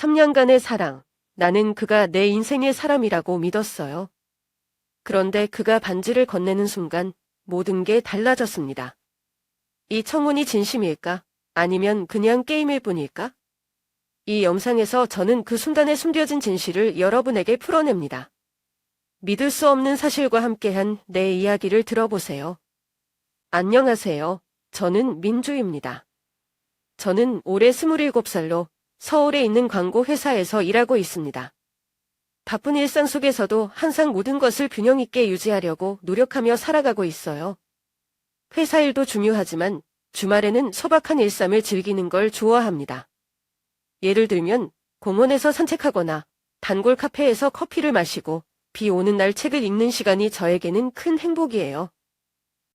3년간의 사랑, 나는 그가 내 인생의 사람이라고 믿었어요. 그런데 그가 반지를 건네는 순간 모든 게 달라졌습니다. 이 청혼이 진심일까? 아니면 그냥 게임일 뿐일까? 이 영상에서 저는 그 순간에 숨겨진 진실을 여러분에게 풀어냅니다. 믿을 수 없는 사실과 함께한 내 이야기를 들어보세요. 안녕하세요. 저는 민주입니다. 저는 올해 27살로 서울에 있는 광고 회사에서 일하고 있습니다. 바쁜 일상 속에서도 항상 모든 것을 균형 있게 유지하려고 노력하며 살아가고 있어요. 회사 일도 중요하지만 주말에는 소박한 일상을 즐기는 걸 좋아합니다. 예를 들면 공원에서 산책하거나 단골 카페에서 커피를 마시고 비 오는 날 책을 읽는 시간이 저에게는 큰 행복이에요.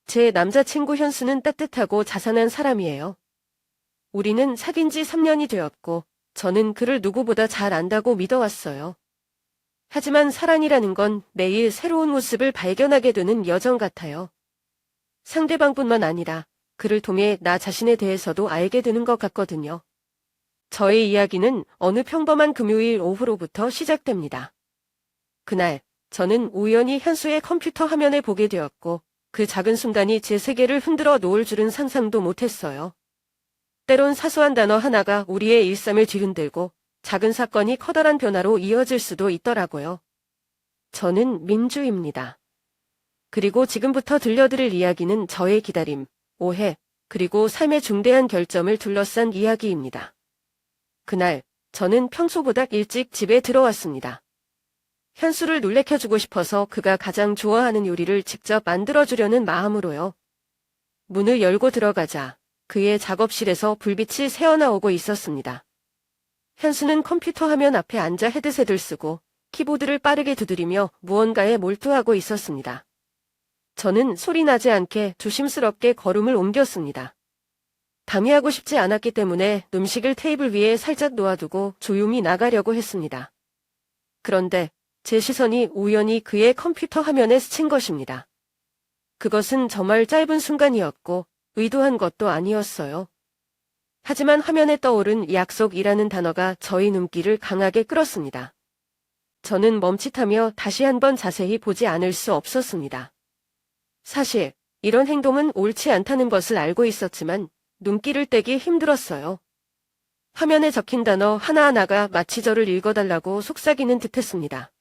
제 남자친구 현수는 따뜻하고 자상한 사람이에요. 우리는 사귄 지 3년이 되었고 저는 그를 누구보다 잘 안다고 믿어왔어요. 하지만 사랑이라는 건 매일 새로운 모습을 발견하게 되는 여정 같아요. 상대방뿐만 아니라 그를 통해 나 자신에 대해서도 알게 되는 것 같거든요. 저의 이야기는 어느 평범한 금요일 오후로부터 시작됩니다. 그날 저는 우연히 현수의 컴퓨터 화면을 보게 되었고 그 작은 순간이 제 세계를 흔들어 놓을 줄은 상상도 못했어요. 때론 사소한 단어 하나가 우리의 일상을 뒤흔들고 작은 사건이 커다란 변화로 이어질 수도 있더라고요. 저는 민주입니다. 그리고 지금부터 들려드릴 이야기는 저의 기다림, 오해, 그리고 삶의 중대한 결점을 둘러싼 이야기입니다. 그날 저는 평소보다 일찍 집에 들어왔습니다. 현수를 놀래켜주고 싶어서 그가 가장 좋아하는 요리를 직접 만들어주려는 마음으로요. 문을 열고 들어가자 그의 작업실에서 불빛이 새어나오고 있었습니다. 현수는 컴퓨터 화면 앞에 앉아 헤드셋을 쓰고 키보드를 빠르게 두드리며 무언가에 몰두하고 있었습니다. 저는 소리 나지 않게 조심스럽게 걸음을 옮겼습니다. 방해하고 싶지 않았기 때문에 음식을 테이블 위에 살짝 놓아두고 조용히 나가려고 했습니다. 그런데 제 시선이 우연히 그의 컴퓨터 화면에 스친 것입니다. 그것은 정말 짧은 순간이었고 의도한 것도 아니었어요. 하지만 화면에 떠오른 약속이라는 단어가 저의 눈길을 강하게 끌었습니다. 저는 멈칫하며 다시 한번 자세히 보지 않을 수 없었습니다. 사실 이런 행동은 옳지 않다는 것을 알고 있었지만 눈길을 떼기 힘들었어요. 화면에 적힌 단어 하나하나가 마치 저를 읽어달라고 속삭이는 듯했습니다.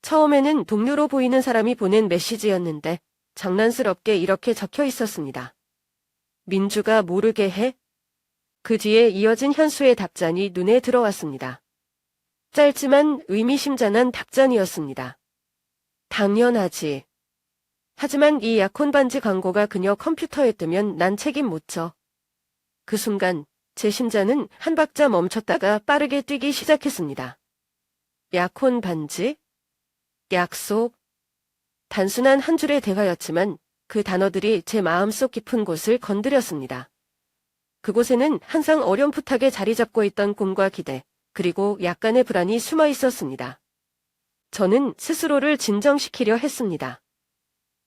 처음에는 동료로 보이는 사람이 보낸 메시지였는데 장난스럽게 이렇게 적혀 있었습니다. 민주가 모르게 해? 그 뒤에 이어진 현수의 답장이 눈에 들어왔습니다. 짧지만 의미심장한 답장이었습니다. 당연하지. 하지만 이 약혼 반지 광고가 그녀 컴퓨터에 뜨면 난 책임 못 져. 그 순간 제 심장은 한 박자 멈췄다가 빠르게 뛰기 시작했습니다. 약혼 반지? 약속? 단순한 한 줄의 대화였지만 그 단어들이 제 마음속 깊은 곳을 건드렸습니다. 그곳에는 항상 어렴풋하게 자리 잡고 있던 꿈과 기대, 그리고 약간의 불안이 숨어 있었습니다. 저는 스스로를 진정시키려 했습니다.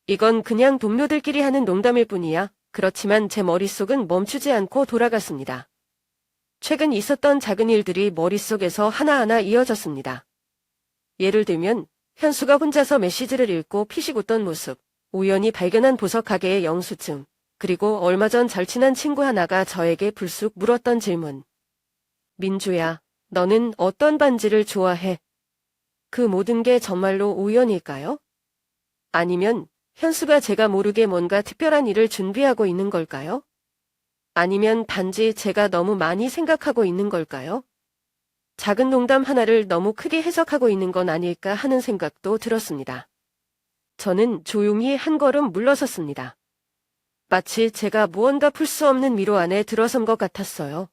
이건 그냥 동료들끼리 하는 농담일 뿐이야. 그렇지만 제 머릿속은 멈추지 않고 돌아갔습니다. 최근 있었던 작은 일들이 머릿속에서 하나하나 이어졌습니다. 예를 들면 현수가 혼자서 메시지를 읽고 피식 웃던 모습, 우연히 발견한 보석 가게의 영수증, 그리고 얼마 전 절친한 친구 하나가 저에게 불쑥 물었던 질문. 민주야, 너는 어떤 반지를 좋아해? 그 모든 게 정말로 우연일까요? 아니면 현수가 제가 모르게 뭔가 특별한 일을 준비하고 있는 걸까요? 아니면 단지 제가 너무 많이 생각하고 있는 걸까요? 작은 농담 하나를 너무 크게 해석하고 있는 건 아닐까 하는 생각도 들었습니다. 저는 조용히 한 걸음 물러섰습니다. 마치 제가 무언가 풀 수 없는 미로 안에 들어선 것 같았어요.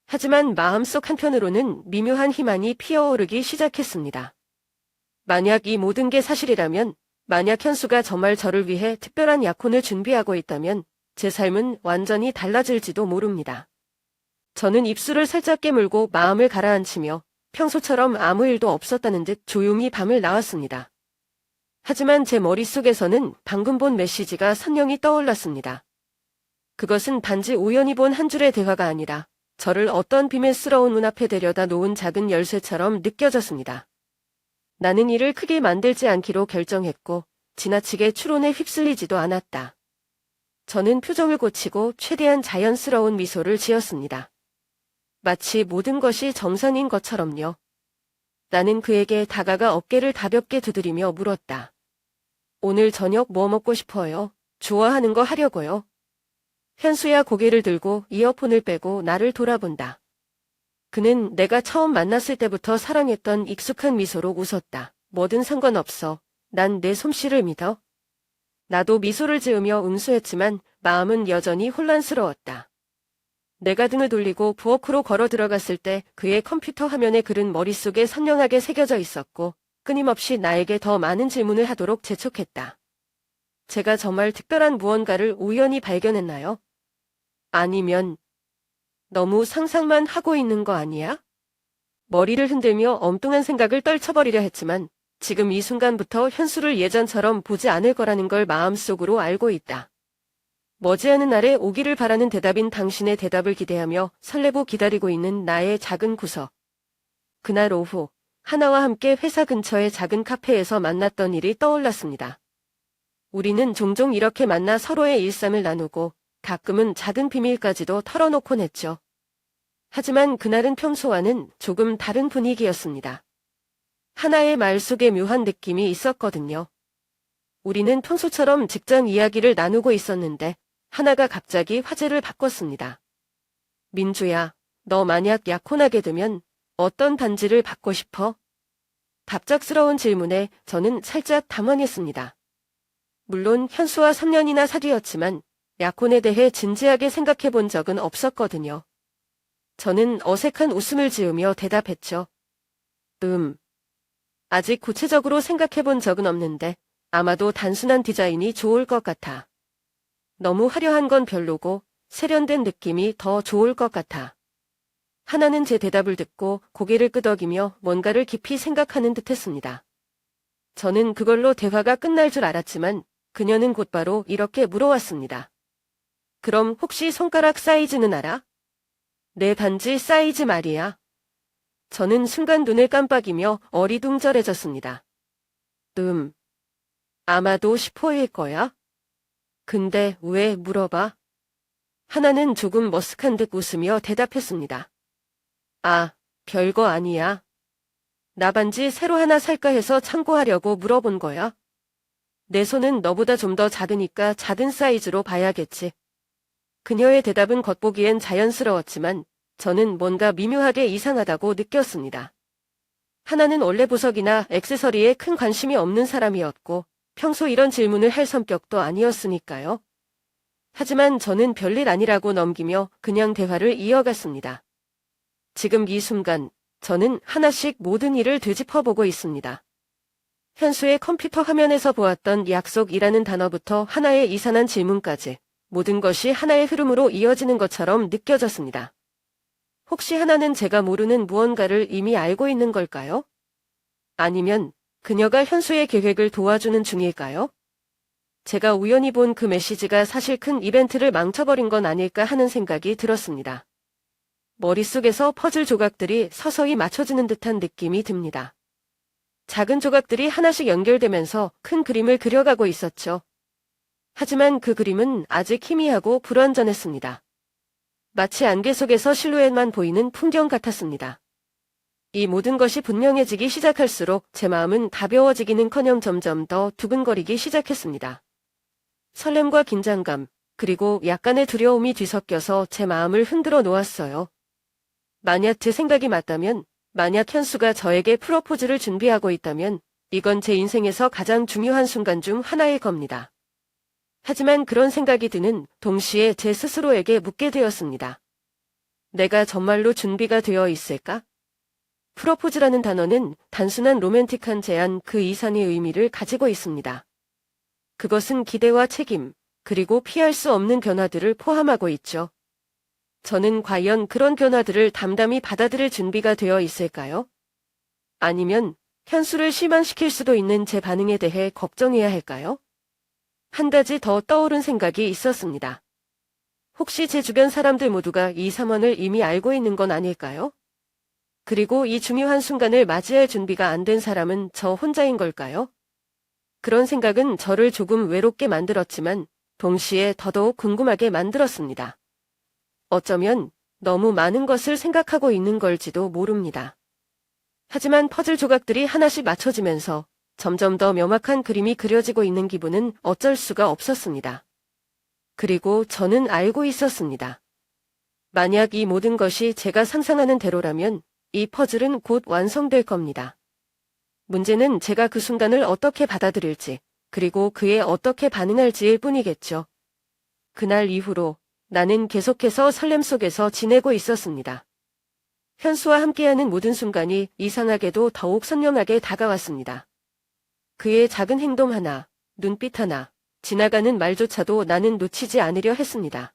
하지만 마음속 한편으로는 미묘한 희망이 피어오르기 시작했습니다. 만약 이 모든 게 사실이라면, 만약 현수가 정말 저를 위해 특별한 약혼을 준비하고 있다면 제 삶은 완전히 달라질지도 모릅니다. 저는 입술을 살짝 깨물고 마음을 가라앉히며 평소처럼 아무 일도 없었다는 듯 조용히 밤을 나왔습니다. 하지만 제 머릿속에서는 방금 본 메시지가 선명히 떠올랐습니다. 그것은 단지 우연히 본 한 줄의 대화가 아니라 저를 어떤 비밀스러운 문 앞에 데려다 놓은 작은 열쇠처럼 느껴졌습니다. 나는 이를 크게 만들지 않기로 결정했고 지나치게 추론에 휩쓸리지도 않았다. 저는 표정을 고치고 최대한 자연스러운 미소를 지었습니다. 마치 모든 것이 정상인 것처럼요. 나는 그에게 다가가 어깨를 가볍게 두드리며 물었다. 오늘 저녁 뭐 먹고 싶어요? 좋아하는 거 하려고요. 현수야 고개를 들고 이어폰을 빼고 나를 돌아본다. 그는 내가 처음 만났을 때부터 사랑했던 익숙한 미소로 웃었다. 뭐든 상관없어. 난 내 솜씨를 믿어. 나도 미소를 지으며 응수했지만 마음은 여전히 혼란스러웠다. 내가 등을 돌리고 부엌으로 걸어 들어갔을 때 그의 컴퓨터 화면에 글은 머릿속에 선명하게 새겨져 있었고 끊임없이 나에게 더 많은 질문을 하도록 재촉했다. 제가 정말 특별한 무언가를 우연히 발견했나요? 아니면 너무 상상만 하고 있는 거 아니야? 머리를 흔들며 엉뚱한 생각을 떨쳐버리려 했지만 지금 이 순간부터 현수를 예전처럼 보지 않을 거라는 걸 마음속으로 알고 있다. 머지않은 날에 오기를 바라는 대답인 당신의 대답을 기대하며 설레고 기다리고 있는 나의 작은 구석. 그날 오후 하나와 함께 회사 근처의 작은 카페에서 만났던 일이 떠올랐습니다. 우리는 종종 이렇게 만나 서로의 일상을 나누고 가끔은 작은 비밀까지도 털어놓곤 했죠. 하지만 그날은 평소와는 조금 다른 분위기였습니다. 하나의 말 속에 묘한 느낌이 있었거든요. 우리는 평소처럼 직장 이야기를 나누고 있었는데 하나가 갑자기 화제를 바꿨습니다. 민주야, 너 만약 약혼하게 되면 어떤 반지를 받고 싶어? 갑작스러운 질문에 저는 살짝 당황했습니다. 물론 현수와 3년이나 사귀었지만 약혼에 대해 진지하게 생각해 본 적은 없었거든요. 저는 어색한 웃음을 지으며 대답했죠. 아직 구체적으로 생각해 본 적은 없는데 아마도 단순한 디자인이 좋을 것 같아. 너무 화려한 건 별로고 세련된 느낌이 더 좋을 것 같아. 하나는 제 대답을 듣고 고개를 끄덕이며 뭔가를 깊이 생각하는 듯했습니다. 저는 그걸로 대화가 끝날 줄 알았지만 그녀는 곧바로 이렇게 물어왔습니다. 그럼 혹시 손가락 사이즈는 알아? 내 반지 사이즈 말이야. 저는 순간 눈을 깜빡이며 어리둥절해졌습니다. 아마도 10호일 거야? 근데 왜 물어봐? 하나는 조금 머쓱한 듯 웃으며 대답했습니다. 아, 별거 아니야. 나 반지 새로 하나 살까 해서 참고하려고 물어본 거야. 내 손은 너보다 좀 더 작으니까 작은 사이즈로 봐야겠지. 그녀의 대답은 겉보기엔 자연스러웠지만 저는 뭔가 미묘하게 이상하다고 느꼈습니다. 하나는 원래 보석이나 액세서리에 큰 관심이 없는 사람이었고 평소 이런 질문을 할 성격도 아니었으니까요. 하지만 저는 별일 아니라고 넘기며 그냥 대화를 이어갔습니다. 지금 이 순간 저는 하나씩 모든 일을 되짚어보고 있습니다. 현수의 컴퓨터 화면에서 보았던 약속이라는 단어부터 하나의 이산한 질문까지 모든 것이 하나의 흐름으로 이어지는 것처럼 느껴졌습니다. 혹시 하나는 제가 모르는 무언가를 이미 알고 있는 걸까요? 아니면 그녀가 현수의 계획을 도와주는 중일까요? 제가 우연히 본 그 메시지가 사실 큰 이벤트를 망쳐버린 건 아닐까 하는 생각이 들었습니다. 머릿속에서 퍼즐 조각들이 서서히 맞춰지는 듯한 느낌이 듭니다. 작은 조각들이 하나씩 연결되면서 큰 그림을 그려가고 있었죠. 하지만 그 그림은 아직 희미하고 불완전했습니다. 마치 안개 속에서 실루엣만 보이는 풍경 같았습니다. 이 모든 것이 분명해지기 시작할수록 제 마음은 가벼워지기는커녕 점점 더 두근거리기 시작했습니다. 설렘과 긴장감, 그리고 약간의 두려움이 뒤섞여서 제 마음을 흔들어 놓았어요. 만약 제 생각이 맞다면, 만약 현수가 저에게 프로포즈를 준비하고 있다면 이건 제 인생에서 가장 중요한 순간 중 하나일 겁니다. 하지만 그런 생각이 드는 동시에 제 스스로에게 묻게 되었습니다. 내가 정말로 준비가 되어 있을까? 프로포즈라는 단어는 단순한 로맨틱한 제안 그 이상의 의미를 가지고 있습니다. 그것은 기대와 책임, 그리고 피할 수 없는 변화들을 포함하고 있죠. 저는 과연 그런 변화들을 담담히 받아들일 준비가 되어 있을까요? 아니면 현수를 실망시킬 수도 있는 제 반응에 대해 걱정해야 할까요? 한 가지 더 떠오른 생각이 있었습니다. 혹시 제 주변 사람들 모두가 이 상황을 이미 알고 있는 건 아닐까요? 그리고 이 중요한 순간을 맞이할 준비가 안 된 사람은 저 혼자인 걸까요? 그런 생각은 저를 조금 외롭게 만들었지만 동시에 더더욱 궁금하게 만들었습니다. 어쩌면 너무 많은 것을 생각하고 있는 걸지도 모릅니다. 하지만 퍼즐 조각들이 하나씩 맞춰지면서 점점 더 명확한 그림이 그려지고 있는 기분은 어쩔 수가 없었습니다. 그리고 저는 알고 있었습니다. 만약 이 모든 것이 제가 상상하는 대로라면 이 퍼즐은 곧 완성될 겁니다. 문제는 제가 그 순간을 어떻게 받아들일지, 그리고 그에 어떻게 반응할지일 뿐이겠죠. 그날 이후로 나는 계속해서 설렘 속에서 지내고 있었습니다. 현수와 함께하는 모든 순간이 이상하게도 더욱 선명하게 다가왔습니다. 그의 작은 행동 하나, 눈빛 하나, 지나가는 말조차도 나는 놓치지 않으려 했습니다.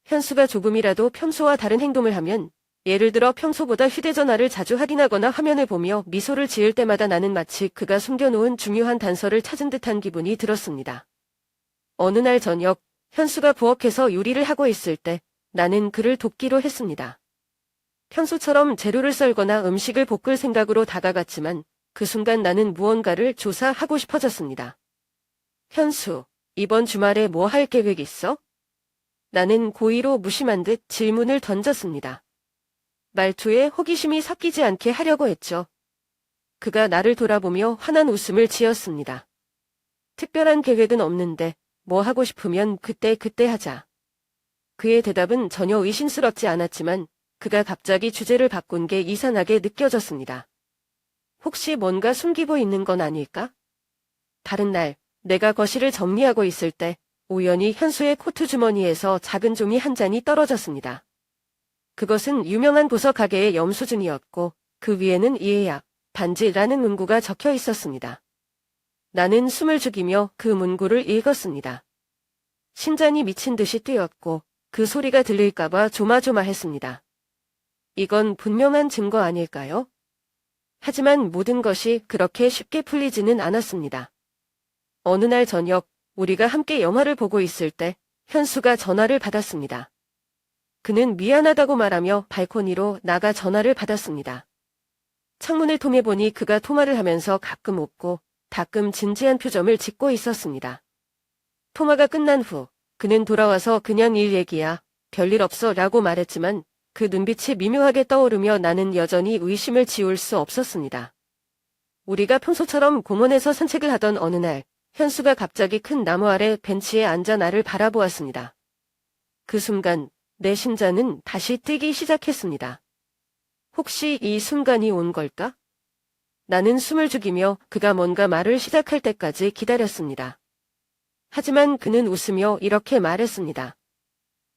현수가 조금이라도 평소와 다른 행동을 하면, 예를 들어 평소보다 휴대전화를 자주 확인하거나 화면을 보며 미소를 지을 때마다 나는 마치 그가 숨겨놓은 중요한 단서를 찾은 듯한 기분이 들었습니다. 어느 날 저녁, 현수가 부엌에서 요리를 하고 있을 때 나는 그를 돕기로 했습니다. 평소처럼 재료를 썰거나 음식을 볶을 생각으로 다가갔지만 그 순간 나는 무언가를 조사하고 싶어졌습니다. 현수, 이번 주말에 뭐 할 계획 있어? 나는 고의로 무심한 듯 질문을 던졌습니다. 말투에 호기심이 섞이지 않게 하려고 했죠. 그가 나를 돌아보며 환한 웃음을 지었습니다. 특별한 계획은 없는데 뭐 하고 싶으면 그때 하자. 그의 대답은 전혀 의심스럽지 않았지만 그가 갑자기 주제를 바꾼 게 이상하게 느껴졌습니다. 혹시 뭔가 숨기고 있는 건 아닐까? 다른 날, 내가 거실을 정리하고 있을 때 우연히 현수의 코트 주머니에서 작은 종이 한 잔이 떨어졌습니다. 그것은 유명한 도서 가게의 영수증이었고 그 위에는 이해약, 반지라는 문구가 적혀 있었습니다. 나는 숨을 죽이며 그 문구를 읽었습니다. 심장이 미친 듯이 뛰었고 그 소리가 들릴까봐 조마조마했습니다. 이건 분명한 증거 아닐까요? 하지만 모든 것이 그렇게 쉽게 풀리지는 않았습니다. 어느 날 저녁, 우리가 함께 영화를 보고 있을 때 현수가 전화를 받았습니다. 그는 미안하다고 말하며 발코니로 나가 전화를 받았습니다. 창문을 통해 보니 그가 통화를 하면서 가끔 웃고 가끔 진지한 표정을 짓고 있었습니다. 통화가 끝난 후 그는 돌아와서 그냥 일 얘기야, 별일 없어 라고 말했지만 그 눈빛이 미묘하게 떠오르며 나는 여전히 의심을 지울 수 없었습니다. 우리가 평소처럼 공원에서 산책을 하던 어느 날 현수가 갑자기 큰 나무 아래 벤치에 앉아 나를 바라보았습니다. 그 순간 내 심장은 다시 뛰기 시작했습니다. 혹시 이 순간이 온 걸까? 나는 숨을 죽이며 그가 뭔가 말을 시작할 때까지 기다렸습니다. 하지만 그는 웃으며 이렇게 말했습니다.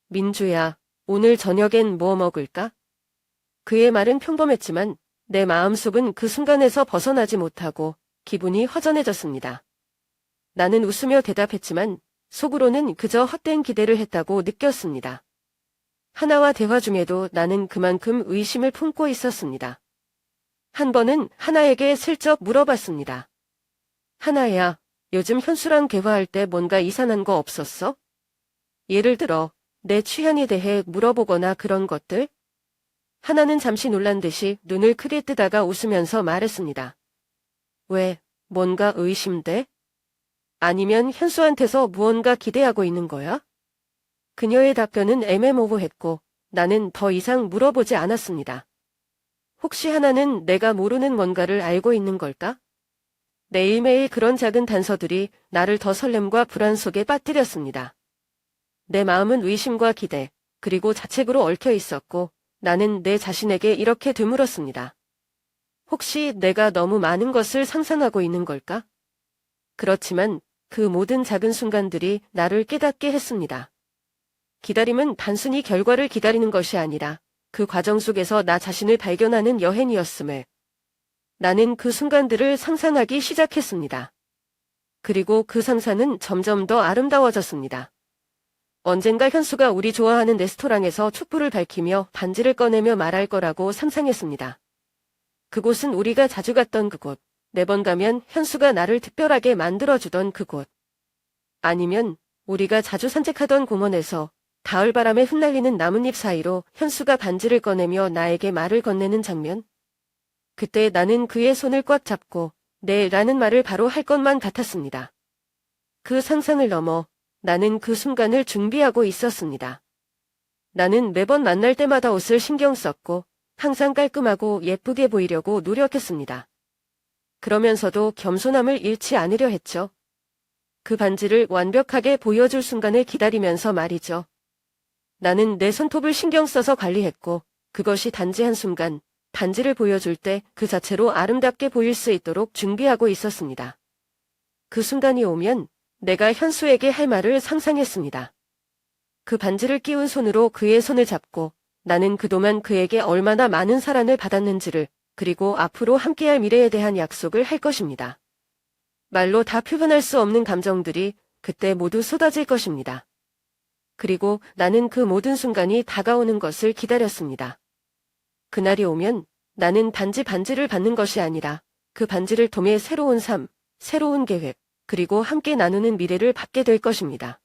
민주야, 오늘 저녁엔 뭐 먹을까? 그의 말은 평범했지만 내 마음속은 그 순간에서 벗어나지 못하고 기분이 허전해졌습니다. 나는 웃으며 대답했지만 속으로는 그저 헛된 기대를 했다고 느꼈습니다. 하나와 대화 중에도 나는 그만큼 의심을 품고 있었습니다. 한 번은 하나에게 슬쩍 물어봤습니다. 하나야, 요즘 현수랑 대화할 때 뭔가 이상한 거 없었어? 예를 들어 내 취향에 대해 물어보거나 그런 것들? 하나는 잠시 놀란 듯이 눈을 크게 뜨다가 웃으면서 말했습니다. 왜, 뭔가 의심돼? 아니면 현수한테서 무언가 기대하고 있는 거야? 그녀의 답변은 애매모호했고 나는 더 이상 물어보지 않았습니다. 혹시 하나는 내가 모르는 뭔가를 알고 있는 걸까? 매일매일 그런 작은 단서들이 나를 더 설렘과 불안 속에 빠뜨렸습니다. 내 마음은 의심과 기대, 그리고 자책으로 얽혀 있었고 나는 내 자신에게 이렇게 되물었습니다. 혹시 내가 너무 많은 것을 상상하고 있는 걸까? 그렇지만 그 모든 작은 순간들이 나를 깨닫게 했습니다. 기다림은 단순히 결과를 기다리는 것이 아니라 그 과정 속에서 나 자신을 발견하는 여행이었음을. 나는 그 순간들을 상상하기 시작했습니다. 그리고 그 상상은 점점 더 아름다워졌습니다. 언젠가 현수가 우리 좋아하는 레스토랑에서 촛불을 밝히며 반지를 꺼내며 말할 거라고 상상했습니다. 그곳은 우리가 자주 갔던 그곳, 매번 가면 현수가 나를 특별하게 만들어주던 그곳. 아니면 우리가 자주 산책하던 공원에서 가을바람에 흩날리는 나뭇잎 사이로 현수가 반지를 꺼내며 나에게 말을 건네는 장면. 그때 나는 그의 손을 꽉 잡고 네 라는 말을 바로 할 것만 같았습니다. 그 상상을 넘어 나는 그 순간을 준비하고 있었습니다. 나는 매번 만날 때마다 옷을 신경 썼고 항상 깔끔하고 예쁘게 보이려고 노력했습니다. 그러면서도 겸손함을 잃지 않으려 했죠. 그 반지를 완벽하게 보여줄 순간을 기다리면서 말이죠. 나는 내 손톱을 신경 써서 관리했고 그것이 단지 한순간 반지를 보여줄 때 그 자체로 아름답게 보일 수 있도록 준비하고 있었습니다. 그 순간이 오면 내가 현수에게 할 말을 상상했습니다. 그 반지를 끼운 손으로 그의 손을 잡고 나는 그동안 그에게 얼마나 많은 사랑을 받았는지를 그리고 앞으로 함께할 미래에 대한 약속을 할 것입니다. 말로 다 표현할 수 없는 감정들이 그때 모두 쏟아질 것입니다. 그리고 나는 그 모든 순간이 다가오는 것을 기다렸습니다. 그날이 오면 나는 단지 반지를 받는 것이 아니라 그 반지를 통해 새로운 삶, 새로운 계획, 그리고 함께 나누는 미래를 받게 될 것입니다.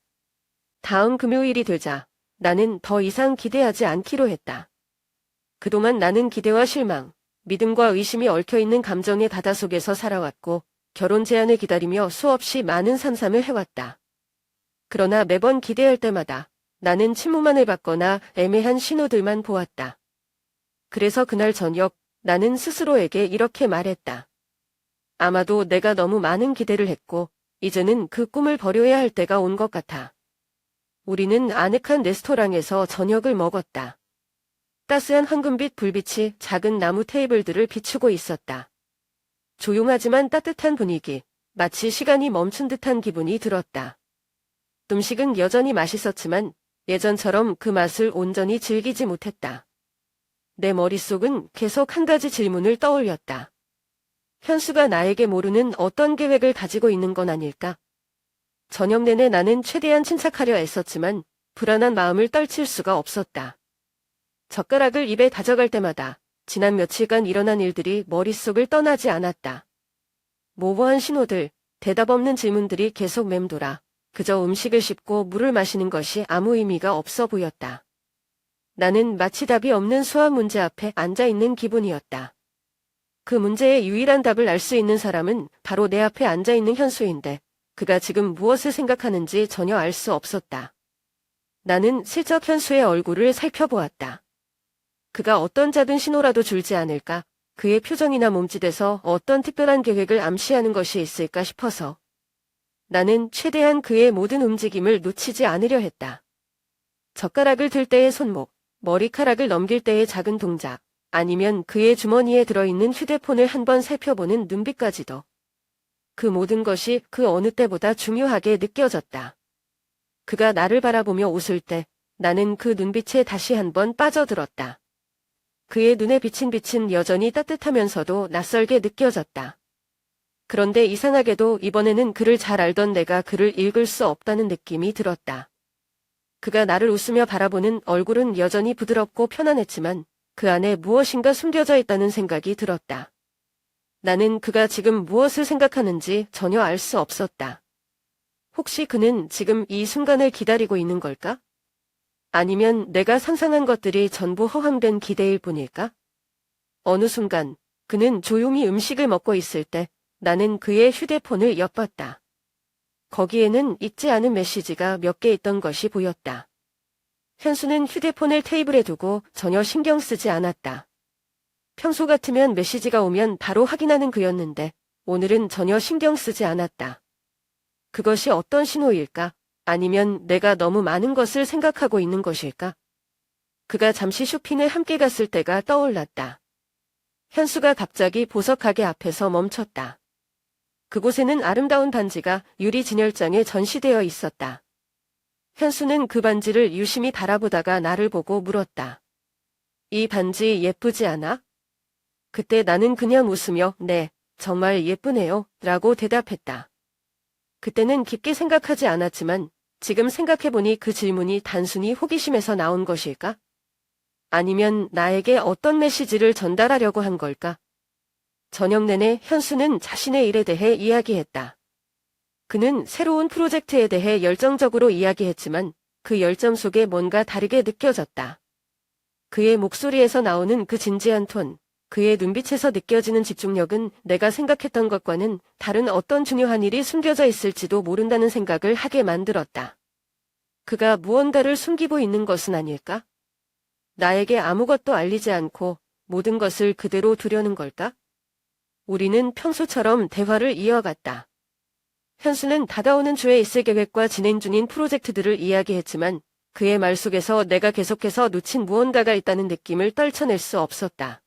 다음 금요일이 되자 나는 더 이상 기대하지 않기로 했다. 그동안 나는 기대와 실망, 믿음과 의심이 얽혀있는 감정의 바다 속에서 살아왔고 결혼 제안을 기다리며 수없이 많은 산삼을 해왔다. 그러나 매번 기대할 때마다 나는 침묵만을 받거나 애매한 신호들만 보았다. 그래서 그날 저녁 나는 스스로에게 이렇게 말했다. 아마도 내가 너무 많은 기대를 했고 이제는 그 꿈을 버려야 할 때가 온 것 같아. 우리는 아늑한 레스토랑에서 저녁을 먹었다. 따스한 황금빛 불빛이 작은 나무 테이블들을 비추고 있었다. 조용하지만 따뜻한 분위기, 마치 시간이 멈춘 듯한 기분이 들었다. 음식은 여전히 맛있었지만 예전처럼 그 맛을 온전히 즐기지 못했다. 내 머릿속은 계속 한 가지 질문을 떠올렸다. 현수가 나에게 모르는 어떤 계획을 가지고 있는 건 아닐까? 저녁 내내 나는 최대한 침착하려 애썼지만 불안한 마음을 떨칠 수가 없었다. 젓가락을 입에 다져갈 때마다 지난 며칠간 일어난 일들이 머릿속을 떠나지 않았다. 모호한 신호들, 대답 없는 질문들이 계속 맴돌아 그저 음식을 씹고 물을 마시는 것이 아무 의미가 없어 보였다. 나는 마치 답이 없는 수학 문제 앞에 앉아있는 기분이었다. 그 문제의 유일한 답을 알 수 있는 사람은 바로 내 앞에 앉아있는 현수인데 그가 지금 무엇을 생각하는지 전혀 알 수 없었다. 나는 슬쩍 현수의 얼굴을 살펴보았다. 그가 어떤 작은 신호라도 줄지 않을까, 그의 표정이나 몸짓에서 어떤 특별한 계획을 암시하는 것이 있을까 싶어서 나는 최대한 그의 모든 움직임을 놓치지 않으려 했다. 젓가락을 들 때의 손목, 머리카락을 넘길 때의 작은 동작, 아니면 그의 주머니에 들어있는 휴대폰을 한번 살펴보는 눈빛까지도. 그 모든 것이 그 어느 때보다 중요하게 느껴졌다. 그가 나를 바라보며 웃을 때 나는 그 눈빛에 다시 한번 빠져들었다. 그의 눈에 비친 빛은 여전히 따뜻하면서도 낯설게 느껴졌다. 그런데 이상하게도 이번에는 그를 잘 알던 내가 그를 읽을 수 없다는 느낌이 들었다. 그가 나를 웃으며 바라보는 얼굴은 여전히 부드럽고 편안했지만 그 안에 무엇인가 숨겨져 있다는 생각이 들었다. 나는 그가 지금 무엇을 생각하는지 전혀 알 수 없었다. 혹시 그는 지금 이 순간을 기다리고 있는 걸까? 아니면 내가 상상한 것들이 전부 허황된 기대일 뿐일까? 어느 순간 그는 조용히 음식을 먹고 있을 때 나는 그의 휴대폰을 엿봤다. 거기에는 읽지 않은 메시지가 몇 개 있던 것이 보였다. 현수는 휴대폰을 테이블에 두고 전혀 신경 쓰지 않았다. 평소 같으면 메시지가 오면 바로 확인하는 그였는데 오늘은 전혀 신경 쓰지 않았다. 그것이 어떤 신호일까? 아니면 내가 너무 많은 것을 생각하고 있는 것일까? 그가 잠시 쇼핑을 함께 갔을 때가 떠올랐다. 현수가 갑자기 보석 가게 앞에서 멈췄다. 그곳에는 아름다운 반지가 유리 진열장에 전시되어 있었다. 현수는 그 반지를 유심히 바라보다가 나를 보고 물었다. 이 반지 예쁘지 않아? 그때 나는 그냥 웃으며 네, 정말 예쁘네요 라고 대답했다. 그때는 깊게 생각하지 않았지만 지금 생각해보니 그 질문이 단순히 호기심에서 나온 것일까? 아니면 나에게 어떤 메시지를 전달하려고 한 걸까? 저녁 내내 현수는 자신의 일에 대해 이야기했다. 그는 새로운 프로젝트에 대해 열정적으로 이야기했지만 그 열정 속에 뭔가 다르게 느껴졌다. 그의 목소리에서 나오는 그 진지한 톤, 그의 눈빛에서 느껴지는 집중력은 내가 생각했던 것과는 다른 어떤 중요한 일이 숨겨져 있을지도 모른다는 생각을 하게 만들었다. 그가 무언가를 숨기고 있는 것은 아닐까? 나에게 아무것도 알리지 않고 모든 것을 그대로 두려는 걸까? 우리는 평소처럼 대화를 이어갔다. 현수는 다가오는 주에 있을 계획과 진행 중인 프로젝트들을 이야기했지만 그의 말 속에서 내가 계속해서 놓친 무언가가 있다는 느낌을 떨쳐낼 수 없었다.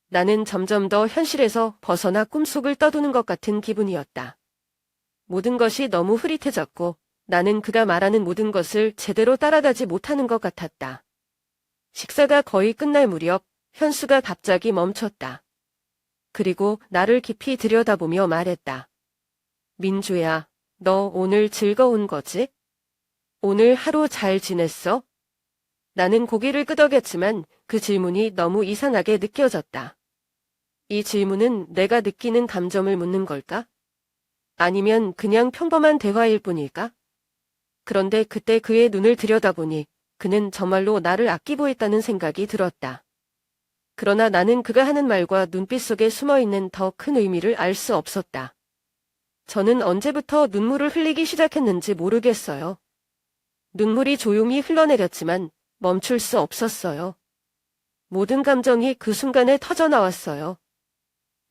나는 점점 더 현실에서 벗어나 꿈속을 떠도는 것 같은 기분이었다. 모든 것이 너무 흐릿해졌고 나는 그가 말하는 모든 것을 제대로 따라가지 못하는 것 같았다. 식사가 거의 끝날 무렵 현수가 갑자기 멈췄다. 그리고 나를 깊이 들여다보며 말했다. 민주야, 너 오늘 즐거운 거지? 오늘 하루 잘 지냈어? 나는 고개를 끄덕였지만 그 질문이 너무 이상하게 느껴졌다. 이 질문은 내가 느끼는 감정을 묻는 걸까? 아니면 그냥 평범한 대화일 뿐일까? 그런데 그때 그의 눈을 들여다보니 그는 정말로 나를 아끼고 있다는 생각이 들었다. 그러나 나는 그가 하는 말과 눈빛 속에 숨어있는 더 큰 의미를 알 수 없었다. 저는 언제부터 눈물을 흘리기 시작했는지 모르겠어요. 눈물이 조용히 흘러내렸지만 멈출 수 없었어요. 모든 감정이 그 순간에 터져나왔어요.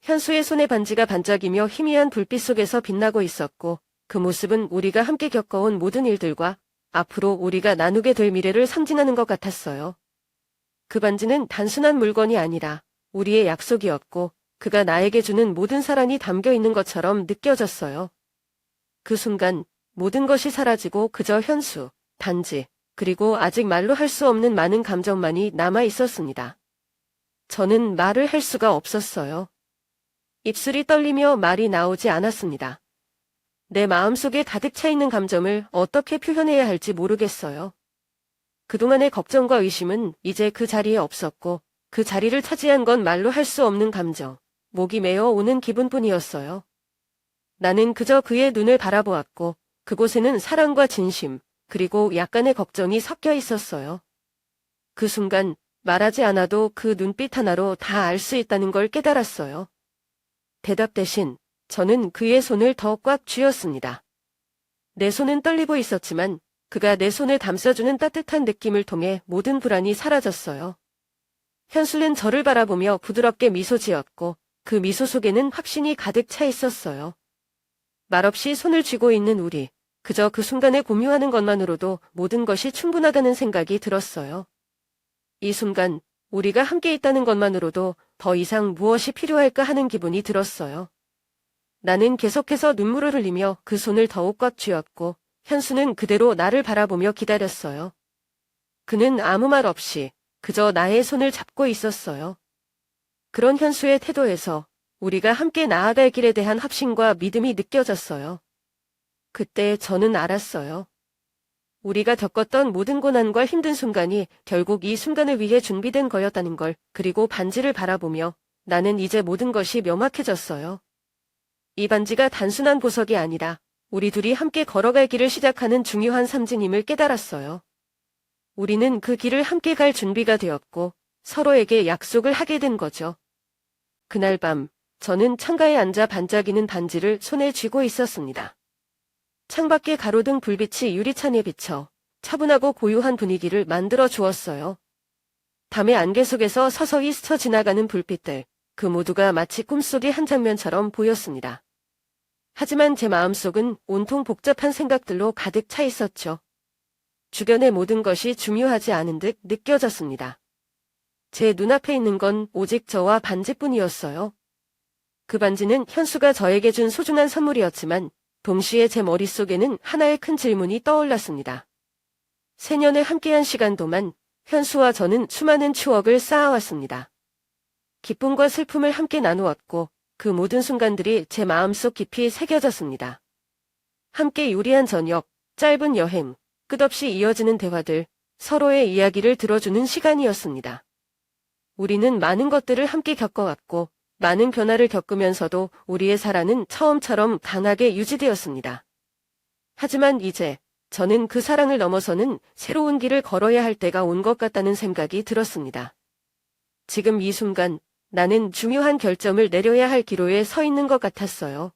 현수의 손에 반지가 반짝이며 희미한 불빛 속에서 빛나고 있었고 그 모습은 우리가 함께 겪어온 모든 일들과 앞으로 우리가 나누게 될 미래를 상징하는 것 같았어요. 그 반지는 단순한 물건이 아니라 우리의 약속이었고 그가 나에게 주는 모든 사랑이 담겨 있는 것처럼 느껴졌어요. 그 순간 모든 것이 사라지고 그저 현수, 반지, 그리고 아직 말로 할 수 없는 많은 감정만이 남아 있었습니다. 저는 말을 할 수가 없었어요. 입술이 떨리며 말이 나오지 않았습니다. 내 마음속에 가득 차 있는 감정을 어떻게 표현해야 할지 모르겠어요. 그동안의 걱정과 의심은 이제 그 자리에 없었고 그 자리를 차지한 건 말로 할 수 없는 감정, 목이 메어 오는 기분뿐이었어요. 나는 그저 그의 눈을 바라보았고 그곳에는 사랑과 진심, 그리고 약간의 걱정이 섞여 있었어요. 그 순간 말하지 않아도 그 눈빛 하나로 다 알 수 있다는 걸 깨달았어요. 대답 대신 저는 그의 손을 더 꽉 쥐었습니다. 내 손은 떨리고 있었지만 그가 내 손을 감싸주는 따뜻한 느낌을 통해 모든 불안이 사라졌어요. 현수는 저를 바라보며 부드럽게 미소 지었고 그 미소 속에는 확신이 가득 차 있었어요. 말없이 손을 쥐고 있는 우리, 그저 그 순간에 공유하는 것만으로도 모든 것이 충분하다는 생각이 들었어요. 이 순간 우리가 함께 있다는 것만으로도 더 이상 무엇이 필요할까 하는 기분이 들었어요. 나는 계속해서 눈물을 흘리며 그 손을 더욱 꽉 쥐었고 현수는 그대로 나를 바라보며 기다렸어요. 그는 아무 말 없이 그저 나의 손을 잡고 있었어요. 그런 현수의 태도에서 우리가 함께 나아갈 길에 대한 확신과 믿음이 느껴졌어요. 그때 저는 알았어요. 우리가 겪었던 모든 고난과 힘든 순간이 결국 이 순간을 위해 준비된 거였다는 걸, 그리고 반지를 바라보며 나는 이제 모든 것이 명확해졌어요. 이 반지가 단순한 보석이 아니라 우리 둘이 함께 걸어갈 길을 시작하는 중요한 상징임을 깨달았어요. 우리는 그 길을 함께 갈 준비가 되었고 서로에게 약속을 하게 된 거죠. 그날 밤 저는 창가에 앉아 반짝이는 반지를 손에 쥐고 있었습니다. 창밖의 가로등 불빛이 유리창에 비쳐 차분하고 고요한 분위기를 만들어 주었어요. 밤의 안개 속에서 서서히 스쳐 지나가는 불빛들, 그 모두가 마치 꿈속의 한 장면처럼 보였습니다. 하지만 제 마음속은 온통 복잡한 생각들로 가득 차 있었죠. 주변의 모든 것이 중요하지 않은 듯 느껴졌습니다. 제 눈앞에 있는 건 오직 저와 반지뿐이었어요. 그 반지는 현수가 저에게 준 소중한 선물이었지만 동시에 제 머릿속에는 하나의 큰 질문이 떠올랐습니다. 4년을 함께한 시간 동안 현수와 저는 수많은 추억을 쌓아왔습니다. 기쁨과 슬픔을 함께 나누었고 그 모든 순간들이 제 마음속 깊이 새겨졌습니다. 함께 요리한 저녁, 짧은 여행, 끝없이 이어지는 대화들, 서로의 이야기를 들어주는 시간이었습니다. 우리는 많은 것들을 함께 겪어왔고 많은 변화를 겪으면서도 우리의 사랑은 처음처럼 강하게 유지되었습니다. 하지만 이제 저는 그 사랑을 넘어서는 새로운 길을 걸어야 할 때가 온 것 같다는 생각이 들었습니다. 지금 이 순간 나는 중요한 결정을 내려야 할 기로에 서 있는 것 같았어요.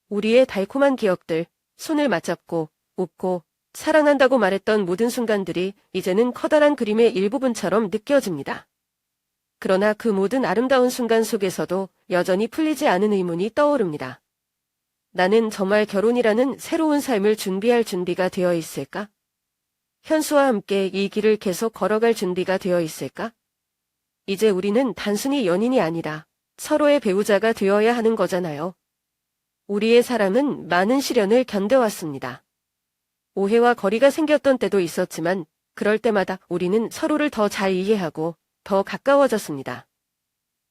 우리의 달콤한 기억들, 손을 맞잡고 웃고 사랑한다고 말했던 모든 순간들이 이제는 커다란 그림의 일부분처럼 느껴집니다. 그러나 그 모든 아름다운 순간 속에서도 여전히 풀리지 않은 의문이 떠오릅니다. 나는 정말 결혼이라는 새로운 삶을 준비할 준비가 되어 있을까? 현수와 함께 이 길을 계속 걸어갈 준비가 되어 있을까? 이제 우리는 단순히 연인이 아니라 서로의 배우자가 되어야 하는 거잖아요. 우리의 사랑은 많은 시련을 견뎌왔습니다. 오해와 거리가 생겼던 때도 있었지만 그럴 때마다 우리는 서로를 더 잘 이해하고 더 가까워졌습니다.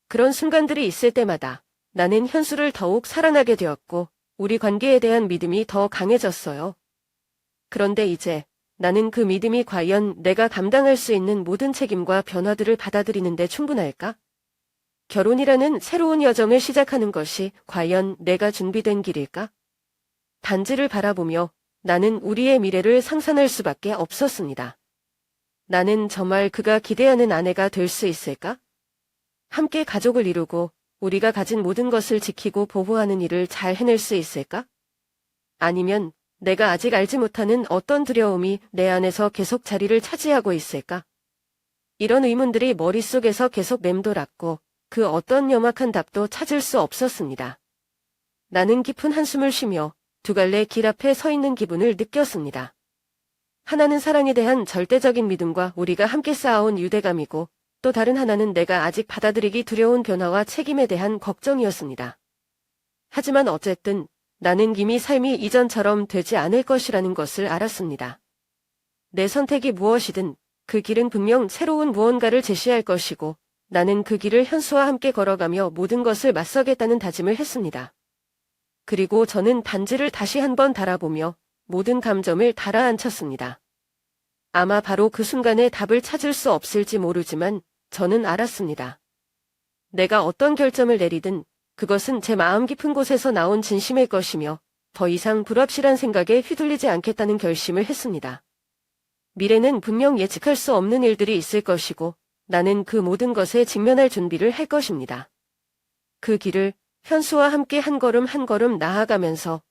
그런 순간들이 있을 때마다 나는 현수를 더욱 사랑하게 되었고 우리 관계에 대한 믿음이 더 강해졌어요. 그런데 이제 나는 그 믿음이 과연 내가 감당할 수 있는 모든 책임과 변화들을 받아들이는데 충분할까? 결혼이라는 새로운 여정을 시작하는 것이 과연 내가 준비된 길일까? 단지를 바라보며 나는 우리의 미래를 상상할 수밖에 없었습니다. 나는 정말 그가 기대하는 아내가 될 수 있을까? 함께 가족을 이루고 우리가 가진 모든 것을 지키고 보호하는 일을 잘 해낼 수 있을까? 아니면 내가 아직 알지 못하는 어떤 두려움이 내 안에서 계속 자리를 차지하고 있을까? 이런 의문들이 머릿속에서 계속 맴돌았고 그 어떤 명확한 답도 찾을 수 없었습니다. 나는 깊은 한숨을 쉬며 두 갈래 길 앞에 서 있는 기분을 느꼈습니다. 하나는 사랑에 대한 절대적인 믿음과 우리가 함께 쌓아온 유대감이고 또 다른 하나는 내가 아직 받아들이기 두려운 변화와 책임에 대한 걱정이었습니다. 하지만 어쨌든 나는 이미 삶이 이전처럼 되지 않을 것이라는 것을 알았습니다. 내 선택이 무엇이든 그 길은 분명 새로운 무언가를 제시할 것이고 나는 그 길을 현수와 함께 걸어가며 모든 것을 맞서겠다는 다짐을 했습니다. 그리고 저는 반지를 다시 한번 달아보며 모든 감정을 달아앉혔습니다. 아마 바로 그 순간에 답을 찾을 수 없을지 모르지만 저는 알았습니다. 내가 어떤 결정을 내리든 그것은 제 마음 깊은 곳에서 나온 진심일 것이며 더 이상 불확실한 생각에 휘둘리지 않겠다는 결심을 했습니다. 미래는 분명 예측할 수 없는 일들이 있을 것이고 나는 그 모든 것에 직면할 준비를 할 것입니다. 그 길을 현수와 함께 한 걸음 한 걸음 나아가면서